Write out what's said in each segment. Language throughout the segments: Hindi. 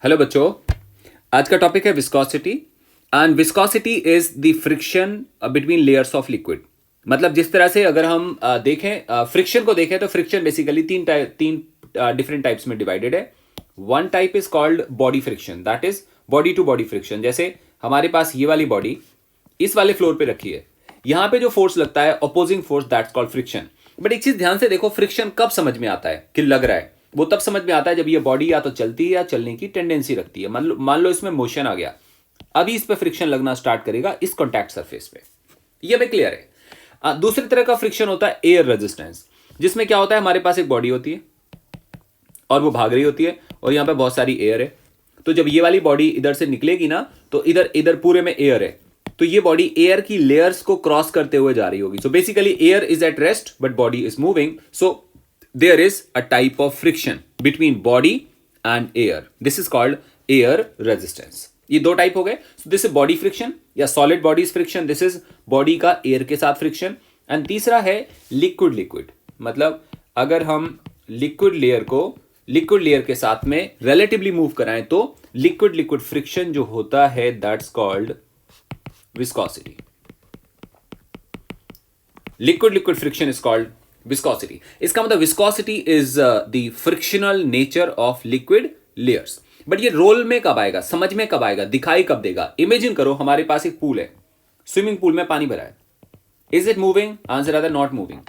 हेलो बच्चों, आज का टॉपिक है viscosity. And viscosity is the friction between layers of liquid. मतलब जिस तरह से अगर हम देखें फ्रिक्शन को देखें तो फ्रिक्शन बेसिकली तीन डिफरेंट टाइप्स में डिवाइडेड है। One type is called body friction, that is body to body friction. जैसे हमारे पास ये वाली बॉडी इस वाले फ्लोर पे रखी है, यहां पे जो फोर्स लगता है opposing force, that's called friction. But एक चीज ध्यान से देखो, फ्रिक्शन कब समझ में आता है कि लग रहा है, वो तब समझ में आता है जब ये बॉडी या तो चलती है या चलने की टेंडेंसी रखती है। मान लो इसमें मोशन आ गया, अभी इस पे फ्रिक्शन लगना स्टार्ट करेगा इस कॉन्टैक्ट सरफेस पे। ये भी क्लियर है। दूसरी तरह का फ्रिक्शन होता है एयर रेजिस्टेंस, जिसमें क्या होता है, हमारे पास एक बॉडी होती है और वो भाग रही होती है और यहां पे बहुत सारी एयर है। तो जब ये वाली बॉडी इधर से निकलेगी ना, तो इधर इधर पूरे में एयर है, तो ये बॉडी एयर की लेयर्स को क्रॉस करते हुए जा रही होगी। So basically air is at rest but body is moving, so there is a type of friction between body and air. This is called air resistance. ये दो टाइप हो गए। So this is body friction या solid bodies friction. This is body का air के साथ friction. And तीसरा है liquid liquid. मतलब अगर हम liquid layer को liquid layer के साथ में relatively move कराएं तो liquid liquid friction जो होता है that's called viscosity. Liquid liquid friction is called viscosity. इसका मतलब viscosity is the frictional nature of liquid layers. But ये रोल में कब आएगा, समझ में कब आएगा, दिखाई कब देगा? इमेजिन करो हमारे पास एक पूल है, स्विमिंग पूल में पानी भरा है। Is it moving? आंसर आता है नॉट मूविंग।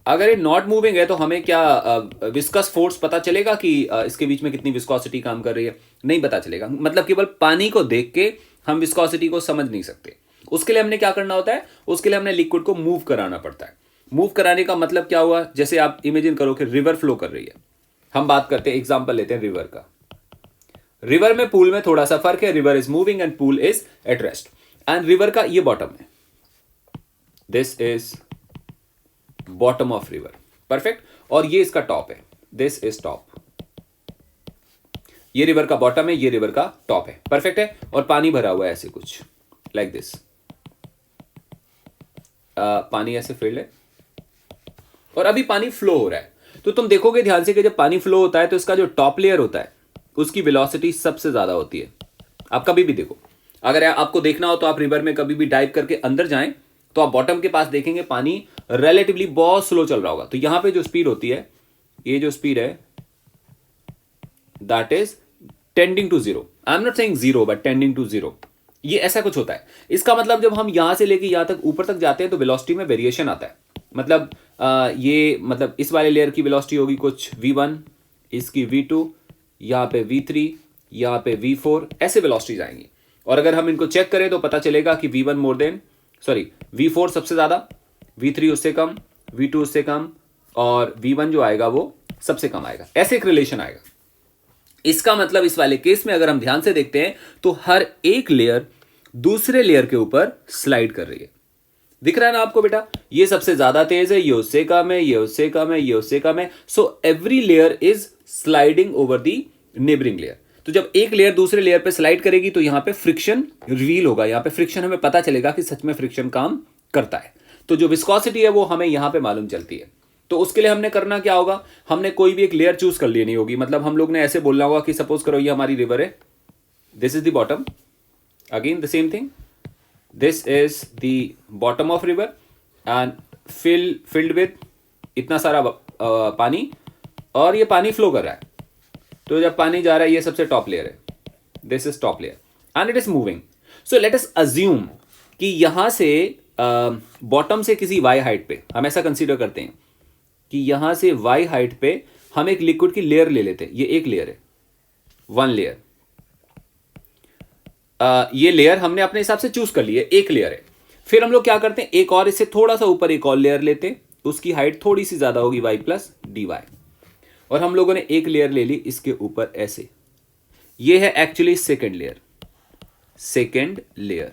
अगर ये नॉट मूविंग है तो हमें क्या विस्कस फोर्स पता चलेगा कि इसके बीच में कितनी विस्कोसिटी काम कर रही है? नहीं पता चलेगा। मतलब केवल पानी को देख के हम विस्कोसिटी को समझ नहीं सकते। उसके लिए हमने क्या करना होता है, उसके लिए हमने लिक्विड को मूव कराना पड़ता है। मूव कराने का मतलब क्या हुआ, जैसे आप इमेजिन करो कि रिवर फ्लो कर रही है। हम बात करते हैं, एग्जांपल लेते हैं रिवर का। रिवर में पूल में थोड़ा सा फर्क है, river is moving and pool is at rest. And river का ये बॉटम है, this is bottom of river, perfect. और ये इसका टॉप है, दिस इज टॉप। ये रिवर का बॉटम है, ये रिवर का टॉप है, परफेक्ट है। और पानी भरा हुआ है ऐसे कुछ लाइक दिस। पानी ऐसे फील्ड है और अभी पानी फ्लो हो रहा है। तो तुम देखोगे ध्यान से कि जब पानी फ्लो होता है तो इसका जो टॉप लेयर होता है उसकी वेलोसिटी सबसे ज्यादा होती है। आप कभी भी देखो, अगर आपको देखना हो तो आप रिवर में कभी भी डाइव करके अंदर जाएं तो आप बॉटम के पास देखेंगे पानी रिलेटिवली बहुत स्लो चल रहा होगा। तो यहां पे जो स्पीड होती है, ये जो स्पीड है that is tending to zero. I am not saying zero but tending to zero. ये ऐसा कुछ होता है। इसका मतलब जब हम यहां से लेके यहां तक ऊपर तक जाते हैं तो वेलोसिटी में वेरिएशन आता है। मतलब ये मतलब इस वाले लेयर की वेलोसिटी होगी कुछ v1, इसकी v2, यहाँ पे v3, यहाँ पे v4, ऐसे वेलोसिटीज आएंगी। और अगर हम इनको चेक करें तो पता चलेगा कि v4 सबसे ज्यादा, v3 उससे कम, v2 उससे कम और v1 जो आएगा वो सबसे कम आएगा। ऐसे एक रिलेशन आएगा। इसका मतलब इस वाले केस में अगर हम ध्यान से देखते हैं तो हर एक लेयर दूसरे लेयर के ऊपर स्लाइड कर रही है। दिख रहा है ना आपको बेटा? ये सबसे ज्यादा तेज है, ये उससे कम है, ये उससे कम है, ये उससे कम है। So every layer is sliding over the neighbouring layer. तो जब एक लेयर दूसरे लेयर पे स्लाइड करेगी तो यहां पे फ्रिक्शन रिवील होगा, यहां पे फ्रिक्शन हमें पता चलेगा कि सच में फ्रिक्शन काम करता है। तो जो विस्कोसिटी है वो हमें यहां पे मालूम चलती है। तो उसके लिए हमने करना क्या होगा, हमने कोई भी एक लेयर चूज कर लेनी होगी। मतलब हम लोग ने ऐसे बोलना होगा कि सपोज करो ये हमारी रिवर है, this is the bottom, again the same thing, this is the bottom of river and filled with इतना सारा पानी और ये पानी फ्लो कर रहा है। तो जब पानी जा रहा है ये सबसे टॉप लेयर है, this is top layer and it is moving. So let us assume कि यहां से बॉटम से किसी y हाइट पे हम ऐसा कंसीडर करते हैं कि यहां से y हाइट पे हम एक लिक्विड की लेयर ले लेते हैं। ये एक लेयर है, वन लेयर। ये लेयर हमने अपने हिसाब से चूज कर ली है, एक लेयर है। फिर हम लोग क्या करते हैं, एक और इससे थोड़ा सा ऊपर एक और लेयर लेते हैं, उसकी हाइट थोड़ी सी ज्यादा होगी y प्लस dy। और हम लोगों ने एक लेयर ले ली इसके ऊपर ऐसे। ये है actually second layer, second layer.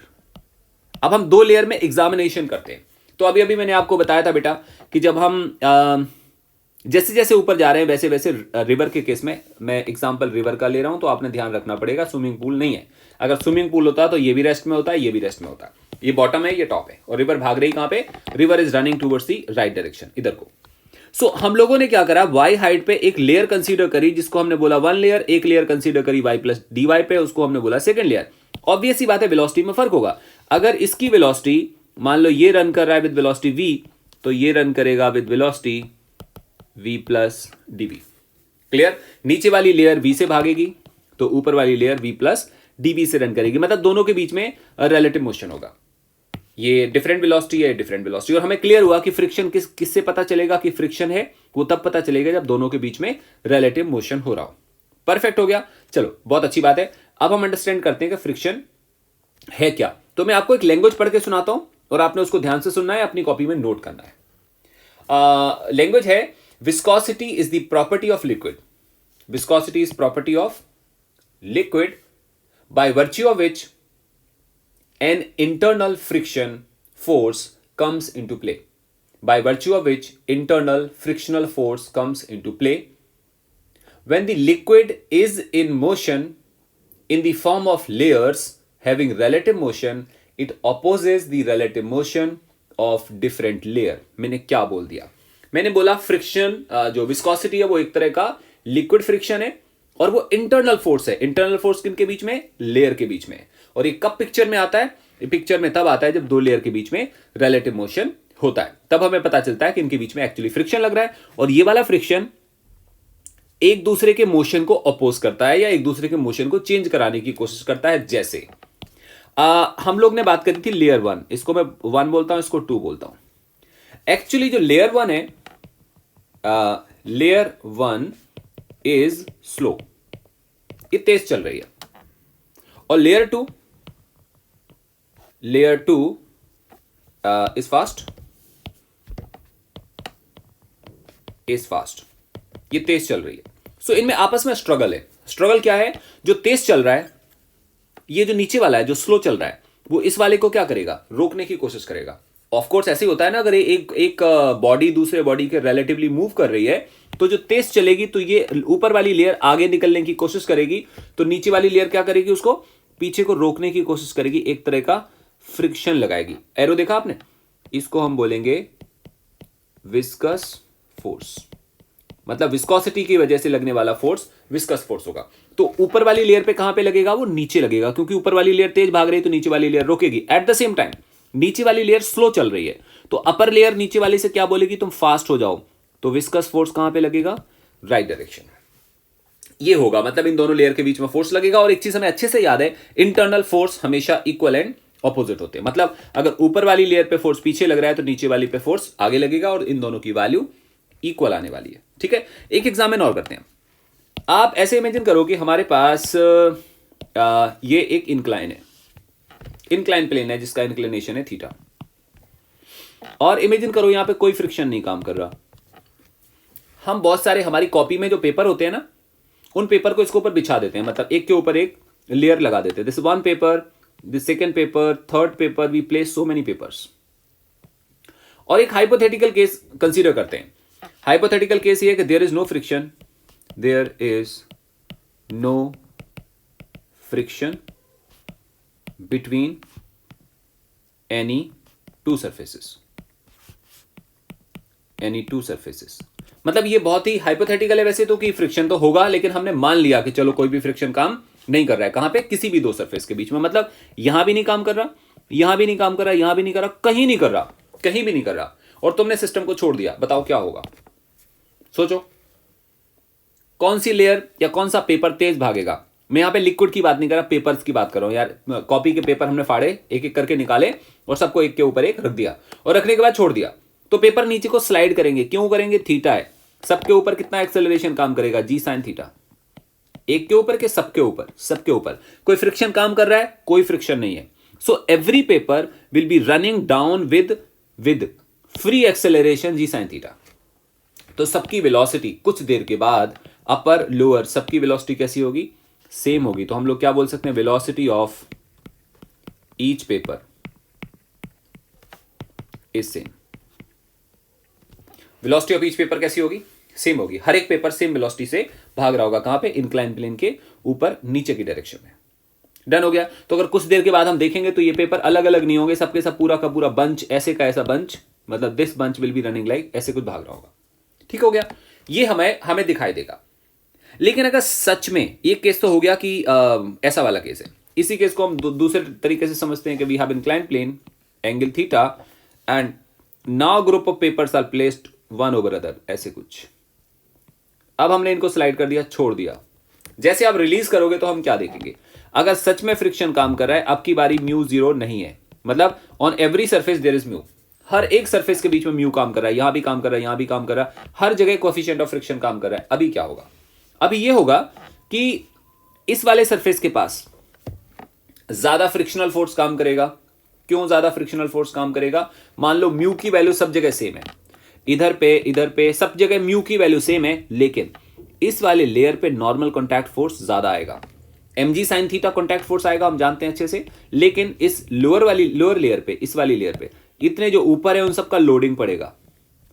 अब हम दो लेयर में एग्जामिनेशन करते हैं। तो अभी अभी मैंने आपको बताया था बेटा कि जब हम जैसे जैसे ऊपर जा रहे हैं वैसे वैसे रिवर के केस में, मैं एग्जांपल रिवर का ले रहा हूं तो आपने ध्यान रखना पड़ेगा, स्विमिंग पूल नहीं है। अगर स्विमिंग पूल होता तो ये भी रेस्ट में होता है, ये भी रेस्ट में होता है। ये बॉटम है, ये टॉप है और रिवर भाग रही कहां पे, river is running towards the right direction, इधर को। सो हम लोगों ने क्या करा, y हाइट पे एक लेयर कंसीडर करी जिसको हमने बोला वन लेयर, एक लेयर कंसीडर करी y प्लस डी वाई पे, उसको हमने बोला सेकंड लेयर। ऑब्वियस सी बात है वेलोसिटी में फर्क होगा। अगर इसकी वेलोसिटी मान लो ये रन कर रहा है विद वेलोसिटी v, तो ये रन करेगा with velocity v plus dv। Clear? नीचे वाली लेयर v से भागेगी तो ऊपर वाली लेयर v प्लस dv से रन करेगी, मतलब दोनों के बीच में रिलेटिव मोशन होगा। ये डिफरेंट वेलोसिटी है, डिफरेंट वेलोसिटी। और हमें क्लियर हुआ कि फ्रिक्शन किससे पता चलेगा कि फ्रिक्शन है, वो तब पता चलेगा जब दोनों के बीच में रिलेटिव मोशन हो रहा हो। परफेक्ट हो गया, चलो बहुत अच्छी बात है। अब हम अंडरस्टैंड करते हैं कि फ्रिक्शन है क्या। तो मैं आपको एक लैंग्वेज पढ़ के सुनाता हूं और आपने उसको ध्यान से सुनना है, अपनी कॉपी में नोट करना है। लैंग्वेज है viscosity is the property of liquid. Viscosity is property of liquid by virtue of which an internal friction force comes into play, by virtue of which internal frictional force comes into play when the liquid is in motion in the form of layers having relative motion, it opposes the relative motion of different layer। मैंने क्या बोल दिया? मैंने बोला फ्रिक्शन जो विस्कोसिटी है वो एक तरह का लिक्विड फ्रिक्शन है और वो इंटरनल फोर्स है। इंटरनल फोर्स किनके बीच में? लेयर के बीच में। और ये कब पिक्चर में आता है? ये पिक्चर में तब आता है जब दो लेयर के बीच में रिलेटिव मोशन होता है, तब हमें पता चलता है कि इनके बीच में एक्चुअली फ्रिक्शन लग रहा है। और ये वाला फ्रिक्शन एक दूसरे के मोशन को अपोज करता है या एक दूसरे के मोशन को चेंज कराने की कोशिश करता है। जैसे हम लोग ने बात करी थी लेयर वन, इसको मैं वन बोलता हूं, इसको टू बोलता हूं। एक्चुअली जो लेयर वन है, लेयर वन इज स्लो, ये तेज चल रही है। और लेयर टू इज फास्ट, ये तेज चल रही है। सो इनमें आपस में स्ट्रगल है। स्ट्रगल क्या है? जो तेज चल रहा है, ये जो नीचे वाला है जो स्लो चल रहा है, वो इस वाले को क्या करेगा? रोकने की कोशिश करेगा। ऑफ कोर्स ऐसे ही होता है ना, अगर एक बॉडी दूसरे बॉडी के रिलेटिवली मूव कर रही है तो जो तेज चलेगी तो ये ऊपर वाली लेयर आगे निकलने की कोशिश करेगी, तो नीचे वाली लेयर क्या करेगी? उसको पीछे को रोकने की कोशिश करेगी, एक तरह का फ्रिक्शन लगाएगी। एरो देखा आपने? इसको हम बोलेंगे विस्कस फोर्स, मतलब विस्कोसिटी की वजह से लगने वाला फोर्स विस्कस फोर्स होगा। तो ऊपर वाली लेयर पे कहां पे लगेगा? वो नीचे लगेगा, क्योंकि ऊपर वाली लेयर तेज भाग रही है तो नीचे वाली लेयर रोकेगी। एट द सेम टाइम नीचे वाली लेयर स्लो चल रही है, तो अपर लेयर नीचे वाली से क्या बोलेगी? तुम फास्ट हो जाओ। तो विस्कस फोर्स कहां पे लगेगा? राइट डायरेक्शन में। ये होगा, मतलब इन दोनों लेयर के बीच में फोर्स लगेगा। और एक चीज हमें अच्छे से याद है, इंटरनल फोर्स हमेशा इक्वल एंड ऑपोजिट होते हैं। मतलब अगर ऊपर वाली लेयर पे फोर्स पीछे लग रहा है तो नीचे वाली पे फोर्स आगे लगेगा, और इन दोनों की वैल्यू इक्वल आने वाली है। ठीक है, एक एग्जामिन और करते हैं। आप ऐसे इमेजिन करो कि हमारे पास ये एक इंक्लाइन है, इंक्लाइन प्लेन है जिसका इंक्लिनेशन है थीटा। और इमेजिन करो यहां पे कोई फ्रिक्शन नहीं काम कर रहा। हम बहुत सारे हमारी कॉपी में जो पेपर होते हैं ना, उन पेपर को इसके ऊपर बिछा देते हैं, मतलब एक के ऊपर एक लेयर लगा देते हैं। This one paper, this second paper, third paper, we place so many papers. और एक हाइपोथेटिकल केस कंसीडर करते हैं। हाइपोथेटिकल केस ये है कि there is no friction, there is no friction between any two surfaces, any two surfaces. मतलब ये बहुत ही हाइपोथेटिकल है वैसे तो, कि फ्रिक्शन तो होगा, लेकिन हमने मान लिया कि चलो कोई भी फ्रिक्शन काम नहीं कर रहा है। कहां पे? किसी भी दो सरफेस के बीच में। मतलब यहां भी नहीं काम कर रहा, यहां भी नहीं काम कर रहा, यहां भी नहीं कर रहा, कहीं नहीं कर रहा, कहीं भी नहीं कर रहा, और तुमने सिस्टम को छोड़ दिया। बताओ क्या होगा? सोचो कौन सी लेयर या कौन सा पेपर तेज भागेगा। मैं यहां पे लिक्विड की बात नहीं कर रहा, पेपर्स की बात कर रहा हूं यार। कॉपी के पेपर हमने फाड़े, एक एक करके निकाले और सबको एक के ऊपर एक रख दिया, और रखने के बाद छोड़ दिया, तो पेपर नीचे को स्लाइड करेंगे। क्यों करेंगे? थीटा है। सबके ऊपर कितना एक्सेलरेशन काम करेगा? जी साइन थीटा। एक के ऊपर के सबके ऊपर, सबके ऊपर कोई फ्रिक्शन काम कर रहा है? कोई फ्रिक्शन नहीं है। So every paper will be running down with free acceleration g sine theta. तो सबकी वेलोसिटी कुछ देर के बाद अपर लोअर सबकी वेलोसिटी कैसी होगी? सेम होगी। तो हम लोग क्या बोल सकते हैं? Velocity of each paper is same. Velocity of each paper कैसी होगी? सेम होगी। हर एक पेपर सेम वेलोसिटी से भाग रहा होगा। कहां पे? इंक्लाइन प्लेन के ऊपर नीचे की डायरेक्शन में। डन हो गया। तो अगर कुछ देर के बाद हम देखेंगे तो ये पेपर अलग अलग नहीं होंगे, सबके सब पूरा का पूरा बंच, ऐसे का ऐसा बंच, मतलब this bunch will be running like, ऐसे कुछ भाग रहा होगा। ठीक हो गया, ये हमें हमें दिखाई देगा। लेकिन अगर सच में ये केस तो हो गया कि ऐसा वाला केस है, इसी केस को हम दूसरे तरीके से समझते हैं कि we have inclined plane, angle theta, and now group of papers are placed one over other, ऐसे कुछ। अब हमने इनको स्लाइड कर दिया, छोड़ दिया। जैसे आप रिलीज करोगे तो हम क्या देखेंगे, अगर सच में फ्रिक्शन काम कर रहा है, अब की बारी म्यू जीरो नहीं है, मतलब on every surface there is mu, हर एक सरफेस के बीच में म्यू काम कर रहा है, यहां भी काम कर रहा है, यहां भी काम कर रहा है, हर जगह कोएफिशिएंट ऑफ फ्रिक्शन काम कर रहा है। अभी क्या होगा, अभी ये होगा कि इस वाले सरफेस के पास ज्यादा फ्रिक्शनल फोर्स काम करेगा। क्यों ज्यादा फ्रिक्शनल फोर्स काम करेगा, मान लो म्यू की वैल्यू सब जगह सेम है, इधर पे सब जगह म्यू की वैल्यू सेम है, लेकिन इस वाले लेयर पे नॉर्मल कॉन्टैक्ट फोर्स ज्यादा आएगा, mg sin theta contact force आएगा, हम जानते हैं अच्छे से। लेकिन इस लोअर लेयर पे, इस वाली लेयर पे इतने जो ऊपर है उन सबका लोडिंग पड़ेगा।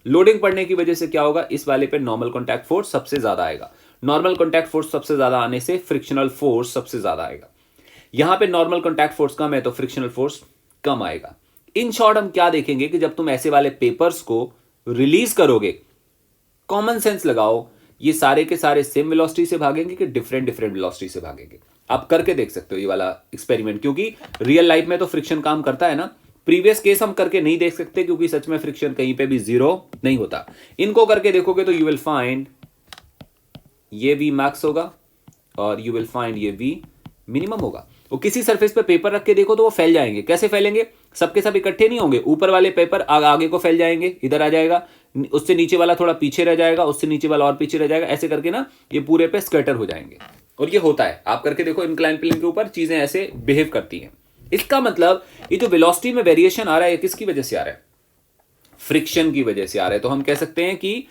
लोडिंग पड़ने की वजह से क्या होगा, इस वाले पे नॉर्मल कॉन्टैक्ट फोर्स सबसे ज्यादा आएगा। नॉर्मल कॉन्टैक्ट फोर्स सबसे ज्यादा आने से फ्रिक्शनल फोर्स सबसे ज्यादा आएगा। यहां पे नॉर्मल कॉन्टैक्ट फोर्स कम है तो फ्रिक्शनल फोर्स कम आएगा। इन शॉर्ट हम क्या देखेंगे कि जब तुम ऐसे वाले पेपर्स को रिलीज करोगे, कॉमन सेंस लगाओ, ये सारे के सारे सेम वेलोसिटी से भागेंगे कि डिफरेंट वेलोसिटी से भागेंगे। आप करके देख सकते हो ये वाला एक्सपेरिमेंट, क्योंकि रियल लाइफ में तो फ्रिक्शन काम करता है ना। प्रीवियस केस हम करके नहीं देख सकते क्योंकि सच में फ्रिक्शन कहीं पे भी जीरो नहीं होता। इनको करके देखोगे तो यू विल फाइंड ये v मैक्स होगा और यू विल फाइंड ये v मिनिमम होगा। वो किसी सरफेस पे पेपर रख के देखो तो वो फैल जाएंगे। कैसे फैलेंगे, सबके सब इकट्ठे नहीं होंगे, ऊपर वाले पेपर आगे को फैल जाएंगे, इधर आ जाएगा, उससे नीचे वाला थोड़ा पीछे रह जाएगा, उससे नीचे वाला और पीछे रह जाएगा, ऐसे करके ना ये पूरे पे स्कैटर हो जाएंगे। और ये होता है, आप करके देखो इंक्लाइन प्लेन के ऊपर चीजें ऐसे बिहेव करती हैं। इसका मतलब ये जो वेलोसिटी में वेरिएशन आ रहा है, किसकी वजह से आ रहा है, फ्रिक्शन की वजह से आ रहा है। तो हम कह सकते हैं कि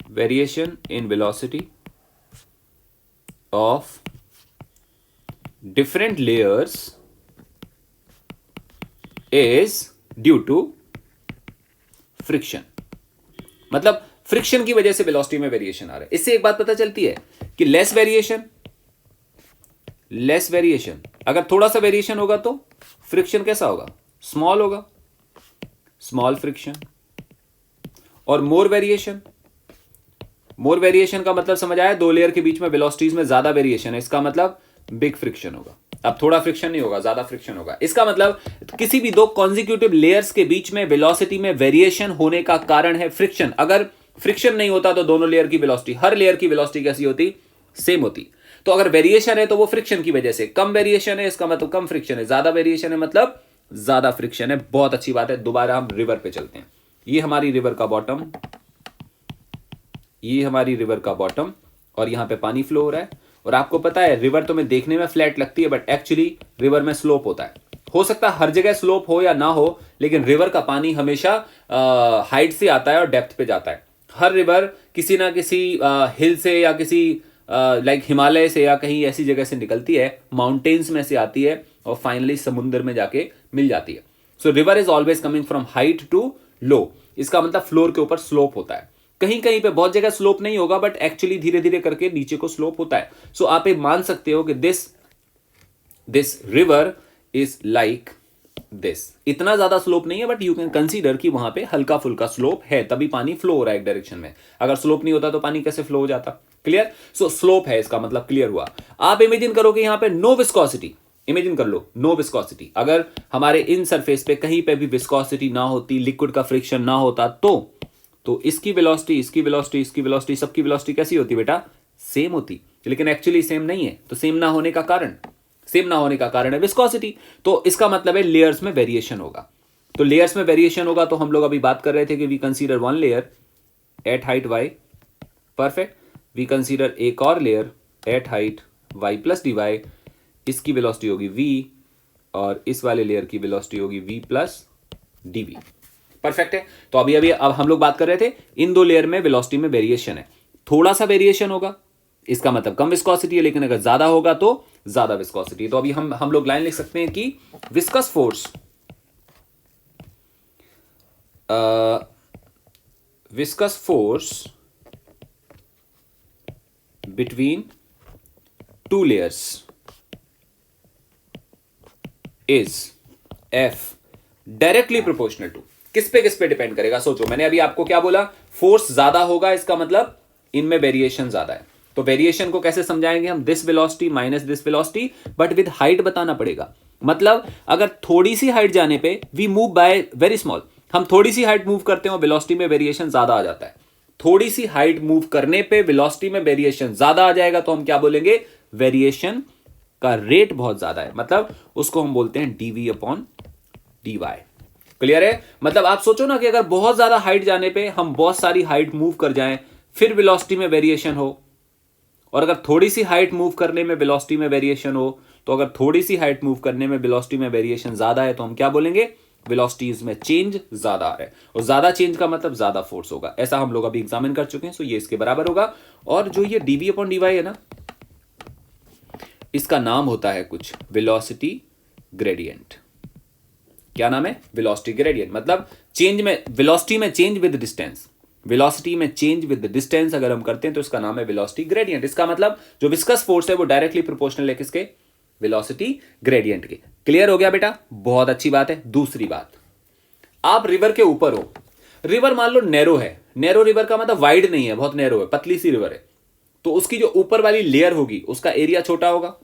variation in velocity of different layers is due to friction. मतलब फ्रिक्शन की वजह से वेलोसिटी में वेरिएशन आ रहा है। इससे एक बात पता चलती है कि लेस वेरिएशन, अगर थोड़ा सा वेरिएशन होगा तो फ्रिक्शन कैसा होगा, स्मॉल होगा, स्मॉल फ्रिक्शन। और मोर वेरिएशन का मतलब समझ आया, दो लेयर के बीच में वेलोसिटीज में ज्यादा वेरिएशन है, इसका मतलब बिग फ्रिक्शन होगा। अब थोड़ा फ्रिक्शन नहीं होगा, ज्यादा फ्रिक्शन होगा। इसका मतलब किसी भी दो कॉन्जिक्यूटिव लेयर्स के बीच में वेलोसिटी में वेरिएशन होने का कारण है फ्रिक्शन। अगर फ्रिक्शन नहीं होता तो दोनों लेयर की वेलोसिटी, हर लेयर की वेलोसिटी कैसी होती, सेम होती। तो अगर वेरिएशन है तो वो फ्रिक्शन की वजह से। कम वेरिएशन है इसका मतलब कम फ्रिक्शन है, ज्यादा वेरिएशन है मतलब ज्यादा फ्रिक्शन है। बहुत अच्छी बात है। दोबारा हम रिवर पे चलते हैं। ये हमारी रिवर का बॉटम, और यहां पे पानी फ्लो हो रहा है। और आपको पता है रिवर तो में देखने में फ्लैट लगती है, बट एक्चुअली रिवर में स्लोप होता है। हो सकता है हर जगह स्लोप हो या ना हो, लेकिन रिवर का पानी हमेशा हाइट से आता है और डेप्थ पे जाता है। हर रिवर किसी ना किसी हिल से या किसी लाइक हिमालय से या कहीं ऐसी जगह से निकलती है, माउंटेन्स में से आती है और फाइनली समुद्र में जाके मिल जाती है। So river is always coming from height to low. इसका मतलब फ्लोर के ऊपर स्लोप होता है। कहीं कहीं पे बहुत जगह स्लोप नहीं होगा, बट एक्चुअली धीरे धीरे करके नीचे को स्लोप होता है। सो आप ये मान सकते हो कि this river is like this. इतना ज्यादा स्लोप नहीं है, बट यू कैन कंसीडर कि वहां पे हल्का फुल्का स्लोप है, तभी पानी फ्लो हो रहा है एक डायरेक्शन में। अगर स्लोप नहीं होता तो पानी कैसे फ्लो हो जाता। क्लियर। सो स्लोप है, इसका मतलब क्लियर हुआ। आप इमेजिन करो कि यहां पे नो विस्कोसिटी, इमेजिन कर लो नो विस्कोसिटी। अगर हमारे इन सरफेस पे कहीं पे भी विस्कोसिटी ना होती, लिक्विड का फ्रिक्शन ना होता, तो इसकी वेलोसिटी सबकी वेलोसिटी कैसी होती बेटा, सेम होती। लेकिन एक्चुअली सेम नहीं है। तो सेम ना होने का कारण है विस्कोसिटी। तो इसका मतलब है लेयर्स में वेरिएशन होगा। तो लेयर्स में वेरिएशन होगा तो हम लोग अभी बात कर रहे थे कि we consider one layer at height y, perfect. We consider एक और layer at height y plus dy, इसकी वेलोसिटी होगी v और इस वाले लेयर की वेलोसिटी होगी v प्लस dv। परफेक्ट है। तो अभी अब हम लोग बात कर रहे थे इन दो लेयर में वेलोसिटी में वेरिएशन है। थोड़ा सा वेरिएशन होगा, इसका मतलब कम विस्कोसिटी है, लेकिन अगर ज्यादा होगा तो ज्यादा विस्कोसिटी। तो अभी हम लोग लाइन लिख सकते हैं कि viscous force between two layers is F directly proportional to. किस पे डिपेंड करेगा? सोचो, मैंने अभी आपको क्या बोला, फोर्स ज्यादा होगा, इसका मतलब इनमें वेरिएशन ज्यादा है। तो वेरिएशन को कैसे समझाएंगे हम? This velocity minus this velocity, but with height बताना पड़ेगा। मतलब अगर थोड़ी सी हाइट जाने पे we move by very small, हम थोड़ी सी हाइट मूव करते हैं और वेलोसिटी में वेरिएशन ज्यादा आ जाता है। थोड़ी सी हाइट मूव करने पे वेलोसिटी में वेरिएशन ज्यादा आ जाएगा तो हम क्या बोलेंगे? वेरिएशन का रेट बहुत ज्यादा है, मतलब उसको हम बोलते हैं d v upon d y. Clear है? मतलब आप सोचो ना कि अगर बहुत ज्यादा हाइट जाने पे हम बहुत सारी हाइट मूव कर जाएं, फिर वेलोसिटी में वेरिएशन हो, और अगर थोड़ी सी हाइट मूव करने में वेलोसिटी में वेरिएशन हो, तो अगर थोड़ी सी हाइट मूव करने में वेलोसिटी में वेरिएशन ज्यादा है तो हम क्या बोलेंगे? वेलोसिटीज में चेंज ज्यादा आ रहा है, और ज्यादा चेंज का मतलब ज्यादा फोर्स होगा। ऐसा हम लोग अभी एग्जामिन कर चुके हैं, सो ये इसके बराबर होगा। और जो ये डीवी अपॉन डीवाई है ना, इसका नाम होता है कुछ वेलोसिटी ग्रेडियंट। क्या नाम है? Velocity gradient. मतलब चेंज में, वेलोसिटी में चेंज विद डिस्टेंस, वेलोसिटी में चेंज विद डिस्टेंस अगर हम करते हैं तो इसका नाम है वेलोसिटी ग्रेडियंट। इसका मतलब जो विस्कस फोर्स है वो डायरेक्टली प्रोपोर्शनल है किसके? वेलोसिटी ग्रेडियंट के। क्लियर हो गया बेटा? बहुत अच्छी बात है। दूसरी बात, आप रिवर के ऊपर हो, रिवर मान लो नैरो है, नैरो रिवर का मतलब वाइड नहीं है, बहुत नैरो है, पतली सी रिवर है, तो उसकी जो ऊपर वाली लेयर होगी उसका एरिया छोटा होगा।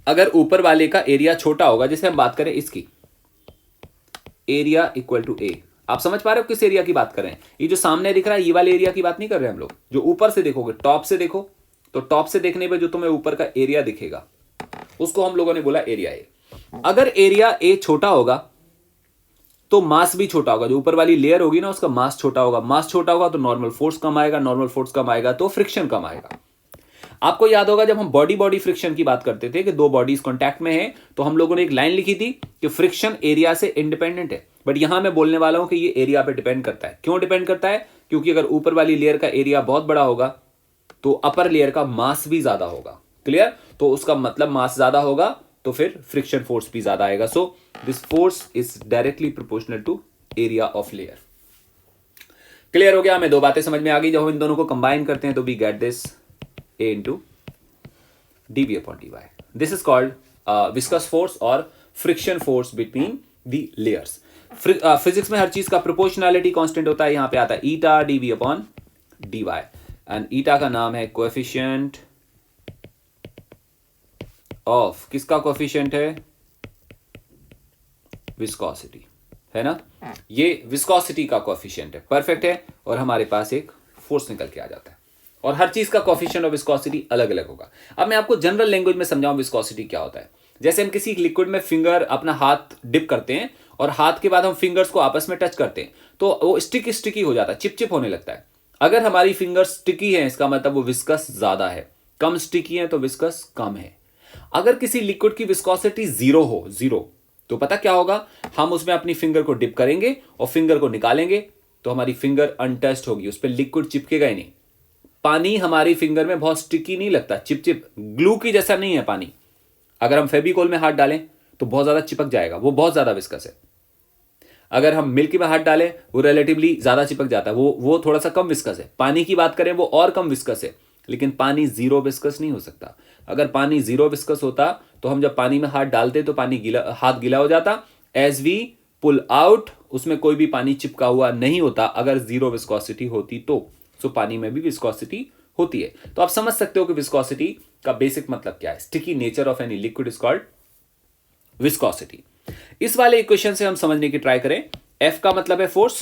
अगर ऊपर वाले का एरिया छोटा होगा, जैसे हम बात करें इसकी, एरिया इक्वल टू ए, आप समझ पा रहे हो किस एरिया की बात कर रहे हैं? ये जो सामने दिख रहा है ये वाले एरिया की बात नहीं कर रहे हम लोग। जो ऊपर से देखोगे, टॉप से देखो, तो टॉप से देखने पे जो तुम्हें ऊपर का एरिया दिखेगा उसको हम लोगों ने बोला एरिया ए। अगर एरिया ए छोटा होगा तो मास भी छोटा होगा, जो ऊपर वाली लेयर होगी ना उसका मास छोटा होगा, मास छोटा होगा तो नॉर्मल फोर्स कम आएगा, नॉर्मल फोर्स कम आएगा तो फ्रिक्शन कम आएगा। आपको याद होगा जब हम बॉडी बॉडी फ्रिक्शन की बात करते थे कि दो बॉडीज कांटेक्ट में है, तो हम लोगों ने एक लाइन लिखी थी कि फ्रिक्शन एरिया से इंडिपेंडेंट है। बट यहां मैं बोलने वाला हूं कि ये एरिया पे डिपेंड करता है। क्यों डिपेंड करता है? क्योंकि अगर ऊपर वाली लेयर का एरिया बहुत बड़ा होगा तो अपर लेयर का मास भी ज्यादा होगा। क्लियर? तो उसका मतलब मास ज्यादा होगा तो फिर फ्रिक्शन फोर्स भी ज्यादा आएगा। So this force is directly proportional to area of layer. Clear हो गया? हमें दो बातें समझ में आ गई। जब हम इन दोनों को कंबाइन करते हैं तो we get this A into dV upon dy. This is called viscous force और friction force between the layers. Physics में हर चीज का प्रोपोर्शनैलिटी कांस्टेंट होता है। यहां पे आता है ईटा dV upon dy, एंड ईटा का नाम है कोएफिशिएंट ऑफ, किसका कोएफिशिएंट है? विस्कोसिटी, है ना? ये विस्कोसिटी का कोएफिशिएंट है, परफेक्ट है। और हमारे पास एक फोर्स निकल के आ जाता है, और हर चीज का कोएफिशिएंट ऑफ विस्कोसिटी अलग अलग होगा। अब मैं आपको जनरल लैंग्वेज में समझाऊं विस्कोसिटी क्या होता है। जैसे हम किसी लिक्विड में फिंगर, अपना हाथ डिप करते हैं और हाथ के बाद हम फिंगर्स को आपस में टच करते हैं तो वो स्टिकी हो जाता है, चिपचिप होने लगता है। अगर हमारी फिंगर्स स्टिकी है इसका मतलब वो विस्कस ज्यादा है, कम स्टिकी है तो विस्कस कम है। अगर किसी लिक्विड की विस्कोसिटी जीरो हो, जीरो, तो पता क्या होगा? हम उसमें अपनी फिंगर को डिप करेंगे और फिंगर को निकालेंगे तो हमारी फिंगर अनटच्ड होगी, उस पर लिक्विड चिपकेगा ही नहीं। पानी हमारी फिंगर में बहुत स्टिकी नहीं लगता, चिपचिप, ग्लू की जैसा नहीं है पानी। अगर हम फेविकोल में हाथ डालें तो बहुत ज्यादा चिपक जाएगा, वो बहुत ज्यादा विस्कस है। अगर हम मिल्क में हाथ डालें वो रिलेटिवली ज्यादा चिपक जाता है, वो थोड़ा सा कम विस्कस है। पानी की बात करें वो और कम विस्कस है, लेकिन पानी जीरो विस्कस नहीं हो सकता। अगर पानी जीरो विस्कस होता तो हम जब पानी में हाथ डालते तो पानी गीला, हाथ गीला हो जाता। एज वी पुल आउट उसमें कोई भी पानी चिपका हुआ नहीं होता अगर जीरो विस्कोसिटी होती तो। सो पानी में भी विस्कोसिटी होती है। तो आप समझ सकते हो कि विस्कोसिटी का बेसिक मतलब क्या है। Sticky nature of any liquid is called viscosity. इस वाले इक्वेशन से हम समझने की ट्राई करें। F का मतलब है फोर्स,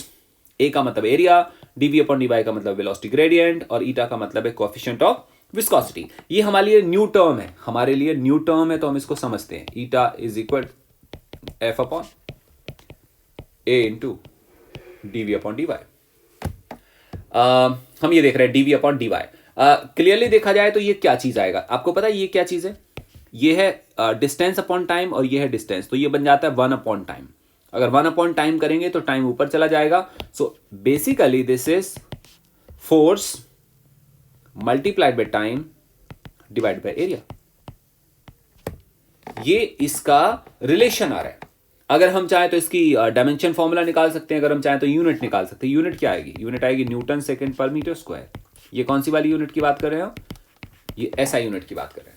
A का मतलब एरिया, dV अपॉन dy का मतलब वेलोसिटी ग्रेडियंट, और ईटा का मतलब है कोएफिशिएंट ऑफ विस्कोसिटी। ये हमारे लिए न्यू टर्म है, हमारे लिए न्यू टर्म है तो हम इसको समझते हैं। Eta is equal F upon A into dV upon dy। हम ये देख रहे हैं dV अपॉन dy। क्लियरली देखा जाए तो ये क्या चीज आएगा? आपको पता है ये क्या चीज है? ये है डिस्टेंस अपॉन टाइम और ये है डिस्टेंस, तो ये बन जाता है 1 अपॉन टाइम। अगर 1 अपॉन टाइम करेंगे तो टाइम ऊपर चला जाएगा। So basically this is force multiplied by time divide by area. ये इसका रिलेशन आ रहा है। अगर हम चाहें तो इसकी डायमेंशन फॉर्मूला निकाल सकते हैं, अगर हम चाहें तो यूनिट निकाल सकते हैं। यूनिट क्या आएगी? यूनिट आएगी न्यूटन सेकंड पर मीटर स्क्वायर। ये कौन सी वाली यूनिट की बात कर रहे हैं? ये एसआई यूनिट की बात कर रहे हैं।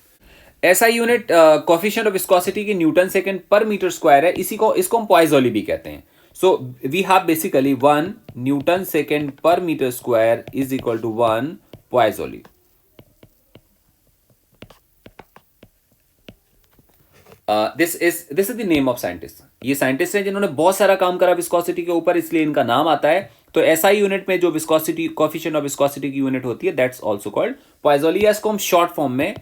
SI unit coefficient of viscosity की न्यूटन सेकंड पर मीटर स्क्वायर है। इसको हम पॉइज़ोली भी कहते हैं। So we have basically 1 Newton second per meter square is equal to 1 Poiseuille. This is the name of scientist. ये साइंटिस्ट हैं जिन्होंने बहुत सारा काम करा विस्कोसिटी के ऊपर, इसलिए इनका नाम आता है. तो एसआई यूनिट में जो विस्कोसिटी कोएफिशिएंट ऑफ विस्कोसिटी की यूनिट होती है, दैट्स आल्सो कॉल्ड Poiseuille. इसको हम शॉर्ट फॉर्म में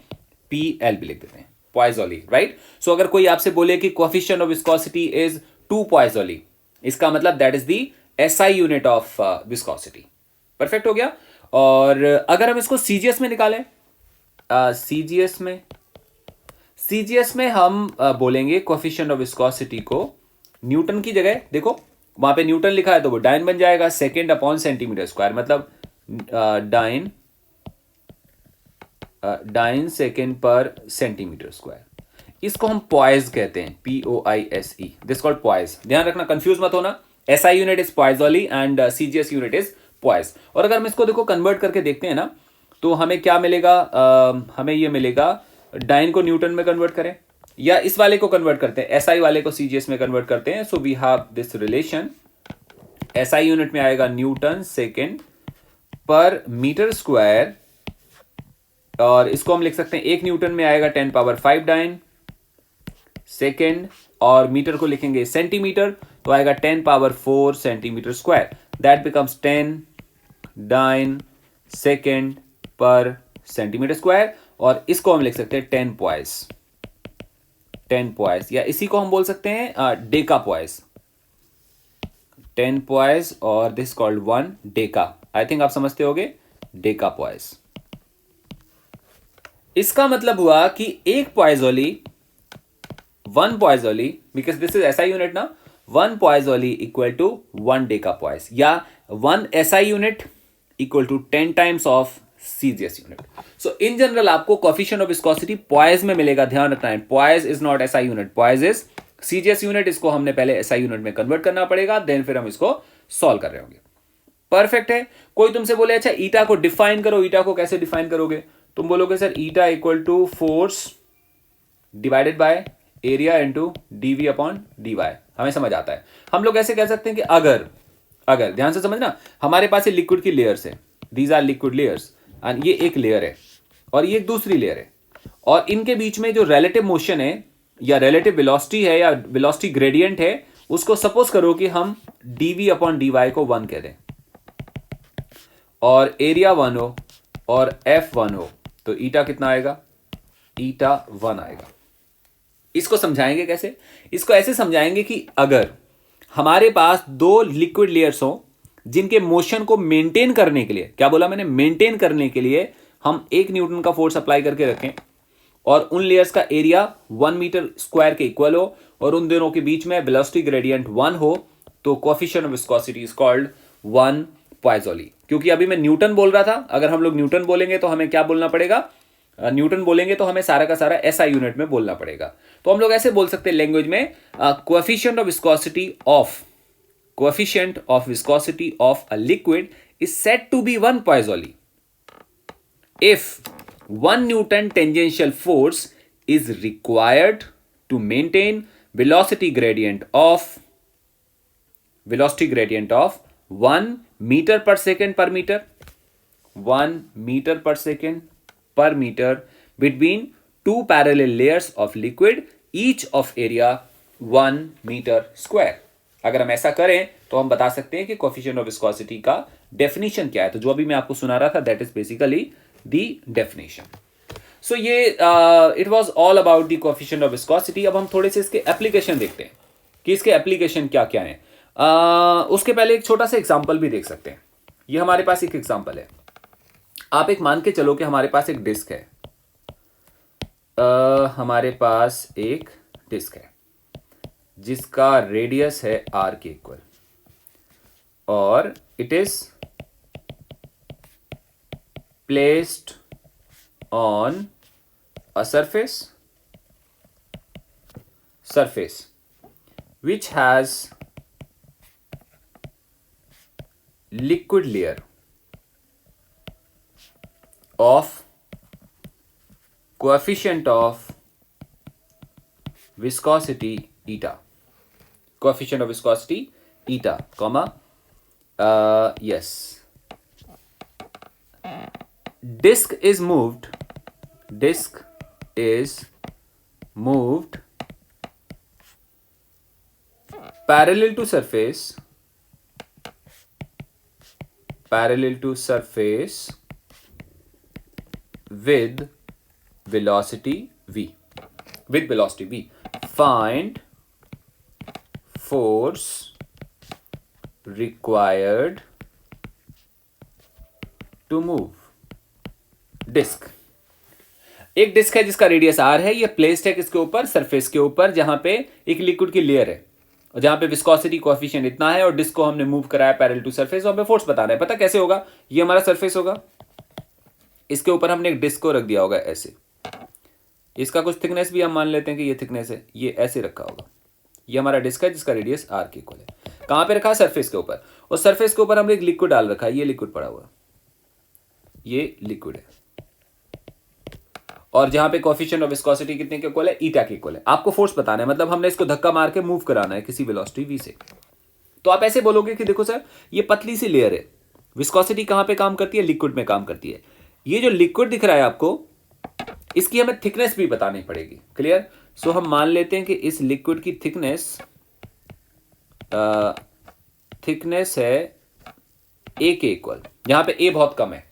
पीएल भी लिख देते हैं, Poiseuille, राइट. सो अगर कोई आपसे बोले कि coefficient of viscosity is 2 Poiseuille, इसका मतलब that is the SI unit of viscosity. Perfect हो गया. और अगर हम इसको सीजीएस में निकालें, सीजीएस में हम बोलेंगे कोएफिशिएंट ऑफ विस्कोसिटी को न्यूटन की जगह, देखो वहां पे न्यूटन लिखा है तो वो डाइन बन जाएगा, सेकेंड अपॉन सेंटीमीटर स्क्वायर, मतलब dine second per centimetre square. इसको हम पॉइज कहते हैं, POISE. This called poise. ध्यान रखना, कंफ्यूज मत होना. SI unit is Poiseuille and CGS unit is poise. और अगर हम इसको देखो कन्वर्ट करके देखते हैं ना, तो हमें क्या मिलेगा, हमें ये मिलेगा, डाइन को न्यूटन में कन्वर्ट करें या इस वाले को कन्वर्ट करते हैं, एसआई वाले को सीजीएस में कन्वर्ट करते हैं. So we have this relation. SI unit में आएगा newton second per metre square, और इसको हम लिख सकते हैं 1 न्यूटन में आएगा 10 पावर 5 डाइन सेकेंड, और मीटर को लिखेंगे सेंटीमीटर तो आएगा 10 power 4 centimetre square. That becomes 10 dyne second per centimetre square, और इसको हम लिख सकते हैं 10 पॉइस, या इसी को हम बोल सकते हैं डेका पॉइस. 10 पॉइस और this called 1 Deka. I think आप समझते होगे, डेका पॉइस. इसका मतलब हुआ कि 1 Poiseuille, 1 Poiseuille, because this is SI unit ना, 1 Poiseuille equal to 1 deca poise, या 1 SI unit equal to 10 times of CGS unit. So in general आपको कोएफिशिएंट ऑफ विस्कोसिटी पॉइज में मिलेगा. ध्यान रखना है, poise is not SI unit, poise is CGS unit. इसको हमने पहले एसआई यूनिट में कन्वर्ट करना पड़ेगा, देन फिर हम इसको सॉल्व कर रहे होंगे. परफेक्ट है. कोई तुमसे बोले अच्छा ईटा को डिफाइन करो, ईटा को कैसे डिफाइन करोगे? तुम बोलोगे sir eta equal to force divided by area into d v upon d y. हमें समझ आता है. हम लोग ऐसे कह सकते हैं कि अगर ध्यान से समझना, हमारे पास ये लिक्विड की लेयर्स है, these are liquid layers, and ये एक लेयर है और ये एक दूसरी लेयर है, और इनके बीच में जो रिलेटिव मोशन है या रिलेटिव वेलोसिटी है या वेलोसिटी ग्रेडियंट है, उसको सपोज करो कि हम डीवी अपॉन डीवाई को 1 कह दें, और एरिया 1 हो और एफ 1 हो, तो ईटा कितना आएगा? ईटा 1 आएगा. इसको समझाएंगे कैसे? इसको ऐसे समझाएंगे कि अगर हमारे पास 2 लिक्विड लेयर्स हो जिनके मोशन को मेंटेन करने के लिए, क्या बोला मैंने, मेंटेन करने के लिए हम 1 न्यूटन का फोर्स अप्लाई करके रखें, और उन लेयर्स का एरिया 1 मीटर स्क्वायर के इक्वल हो, और उन दोनों के बीच में वेलोसिटी ग्रेडियंट 1 हो, तो coefficient of viscosity is called 1 Poiseuille. क्योंकि अभी मैं न्यूटन बोल रहा था, अगर हम लोग न्यूटन बोलेंगे तो हमें क्या बोलना पड़ेगा? न्यूटन बोलेंगे तो हमें सारा का सारा एसआई यूनिट में बोलना पड़ेगा. तो हम लोग ऐसे बोल सकते हैं लैंग्वेज में, coefficient of viscosity of a liquid is said to be 1 Poiseuille if 1 Newton tangential force is required to maintain velocity gradient of 1 meter per second per meter, 1 meter per second per meter between 2 parallel layers of liquid, each of area 1 meter square. अगर हम ऐसा करें तो हम बता सकते हैं कि कोएफिशिएंट ऑफ विस्कोसिटी का डेफिनेशन क्या है. तो जो अभी मैं आपको सुना रहा था, that is basically the definition. So ये it was all about the coefficient of viscosity. अब हम थोड़े से इसके एप्लीकेशन देखते हैं कि इसके एप्लीकेशन क्या क्या है. उसके पहले एक छोटा सा एग्जांपल भी देख सकते हैं. ये हमारे पास एक एग्जांपल है. आप एक मान के चलो कि हमारे पास एक डिस्क है. हमारे पास एक डिस्क है जिसका रेडियस है r के इक्वल, और it is placed on a surface which has liquid layer of coefficient of viscosity eta. Coefficient of viscosity eta, comma, yes, disk is moved parallel to surface with velocity v. Find force required to move disc. एक डिस्क है जिसका रेडियस r है, ये प्लेस्ड है किसके ऊपर, सरफेस के ऊपर, जहां पे एक लिक्विड की लेयर है और जहां पे विस्कोसिटी कोएफिशिएंट इतना है और डिस्क को हमने मूव कराया पैरेलल टू सरफेस और हमें फोर्स बताना है. पता कैसे होगा, ये हमारा सरफेस होगा, इसके ऊपर हमने एक डिस्क को रख दिया होगा ऐसे, इसका कुछ थिकनेस भी हम मान लेते हैं कि ये थिकनेस है, ये ऐसे रखा होगा, ये हमारा डिस्क है जिसका रेडियस r के इक्वल है. कहां पे रखा है, सरफेस के ऊपर, और सरफेस के ऊपर हमने एक लिक्विड डाल रखा है, ये लिक्विड पड़ा हुआ, ये लिक्विड है, और जहां पे कोएफिशिएंट ऑफ विस्कोसिटी कितने के इक्वल है, ईटा के इक्वल है. आपको फोर्स बताना है, मतलब हमने इसको धक्का मार के मूव कराना है किसी वेलोसिटी v से. तो आप ऐसे बोलोगे कि देखो सर ये पतली सी लेयर है, विस्कोसिटी कहां पे काम करती है, लिक्विड में काम करती है. ये जो लिक्विड दिख रहा है आपको, इसकी हमें थिकनेस भी बतानी पड़ेगी. क्लियर. सो हम मान लेते हैं कि इस लिक्विड की थिकनेस है a के इक्वल, जहां पे a बहुत कम है.